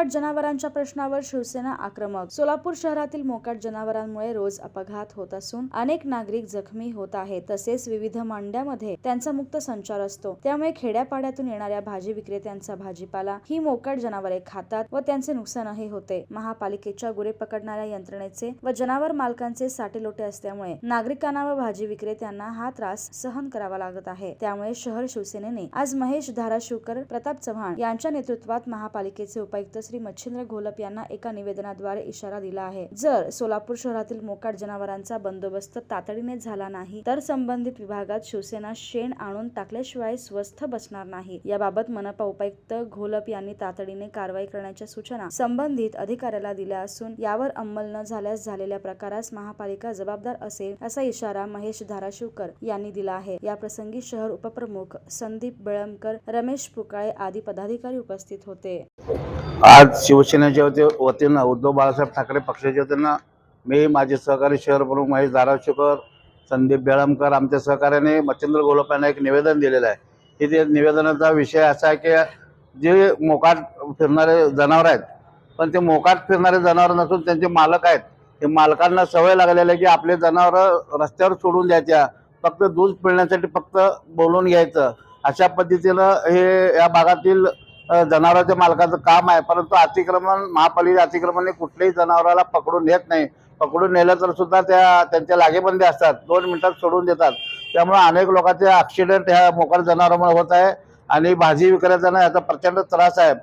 मोकाट जनावरांच्या प्रश्नावर शिवसेना आक्रमक। सोलापूर शहरातील मोकाट जनावरांमुळे रोज अपघात होत असून अनेक नागरिक जखमी होत आहेत। तसेच विविध मांड्यामध्ये त्यांचा मुक्त संचार असतो, त्यामुळे खेड्यापाड्यातून येणाऱ्या भाजी विक्रेत्यांचा भाजीपाला ही मोकाट जनावरे खातात व त्यांचे नुकसानही होते। महापालिकेच्या गुरे पकडणाऱ्या यंत्रणेचे व जनावर मालकांचे साटेलोटे असल्यामुळे नागरिकांना व भाजी विक्रेत्यांना हा त्रास सहन करावा लागत आहे। त्यामुळे शहर शिवसेनेने आज महेश धाराशिवकर, प्रताप चव्हाण यांच्या नेतृत्वात महापालिकेचे उपायुक्त श्री मच्छिंद्र घोलप यांना एका निवेदनाद्वारे इशारा दिला आहे। जर सोलापूर शहरातील मोकाट जनावरांचा बंदोबस्त तातडीने झाला नाही तर संबंधित विभागात शिवसेना शेण आणून टाकल्याशिवाय स्वस्थ बसणार नाही। याबाबत मनपा उपायुक्त घोलप यांनी तातडीने कारवाई करण्याच्या सूचना संबंधित अधिकाऱ्याला दिल्या असून यावर अंमल न झाल्यास झालेल्या प्रकारास महापालिका जबाबदार असेल असा इशारा महेश धाराशिवकर यांनी दिला आहे। या प्रसंगी शहर उपप्रमुख संदीप बेळमकर, रमेश पुकाळे आदी पदाधिकारी उपस्थित होते। आज शिवसेनेच्या वतीनं उद्धव बाळासाहेब ठाकरे पक्षाच्या वतीनं मी माझे सहकारी शहर प्रमुख महेश धाराशिवकर, संदीप बेळमकर आमच्या सहकार्याने मच्छिंद्र घोलप यांना एक निवेदन दिलेलं आहे। ते निवेदनाचा विषय असा आहे की जे मोकाट फिरणारे जनावर आहेत, पण ते मोकाट फिरणारे जनावर नसून त्यांचे मालक आहेत, ते मालकांना सवय लागलेली आहे की आपले जनावर रस्त्यावर सोडून द्यायच्या, फक्त दूध पिळण्यासाठी फक्त बोलून घ्यायचं, अशा पद्धतीनं हे या भागातील जनावरांच्या मालकाचं काम आहे। परंतु अतिक्रमण महापालिका अतिक्रमणाने कुठल्याही जनावराला पकडून नेत नाही। पकडून नेलं तर सुद्धा त्यांच्या लागेबंदी असतात, 2 मिनिटात सोडून देतात। त्यामुळे अनेक लोकांचे ॲक्सिडेंट ह्या मोकाट जनावरांमुळे होत आहे आणि भाजी विक्रेत्यांना याचा प्रचंड त्रास आहे।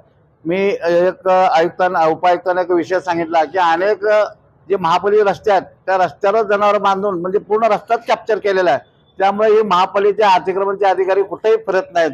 मी एक उपायुक्तांना एक विषय सांगितला की अनेक जे महापालिका रस्ते आहेत त्या रस्त्यावर जनावर बांधून म्हणजे पूर्ण रस्ताच कॅप्चर केलेला आहे। त्यामुळे ही महापालिकेच्या अतिक्रमणचे अधिकारी कुठेही फिरत नाहीत।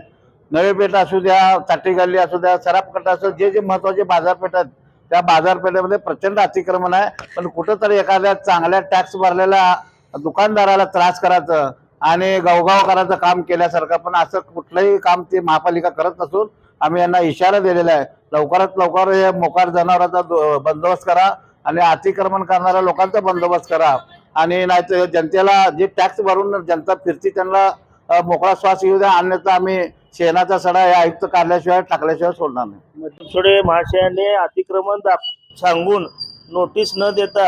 नळेपेठ असू द्या, चाटी गल्ली असू द्या, सराफकट्टा असू, जे महत्वाचे बाजारपेठ आहेत त्या बाजारपेठेमध्ये प्रचंड अतिक्रमण आहे। पण कुठंतरी एखाद्या चांगल्या टॅक्स भरलेल्या दुकानदाराला त्रास करायचं आणि गावगाव करायचं काम केल्यासारखं, पण असं कुठलंही काम ते महापालिका करत नसून आम्ही यांना इशारा दिलेला आहे, लवकरात लवकर हे मोकाट जनावरांचा बंदोबस्त करा आणि अतिक्रमण करणाऱ्या लोकांचा बंदोबस्त करा आणि नाहीतर जनतेला जे टॅक्स भरून जनता फिरती त्यांना मोकळा श्वास येऊ द्या, अन्यथा आम्ही शेणाचा सडा या आयुक्त काढल्याशिवाय टाकल्याशिवाय सोडणार नाही। थोडे महाशयाने अतिक्रमण सांगून नोटीस न देता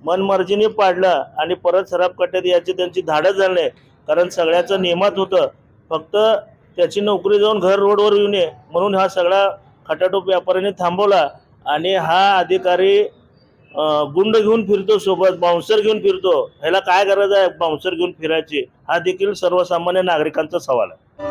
मनमर्जीने पाडलं आणि परत सराफ कट्ट्यात याची त्यांची धाडस झाली, कारण सगळ्याचं नियमात होतं, फक्त त्याची नोकरी जाऊन घर रोडवर येऊ नये म्हणून हा सगळा खटाटोप व्यापाऱ्याने थांबवला। आणि हा अधिकारी गुंड घेऊन फिरतो, सोबत बाउन्सर घेऊन फिरतो। ह्याला काय गरज आहे बाउन्सर घेऊन फिरायची? हा देखील सर्वसामान्य नागरिकांचा सवाल आहे।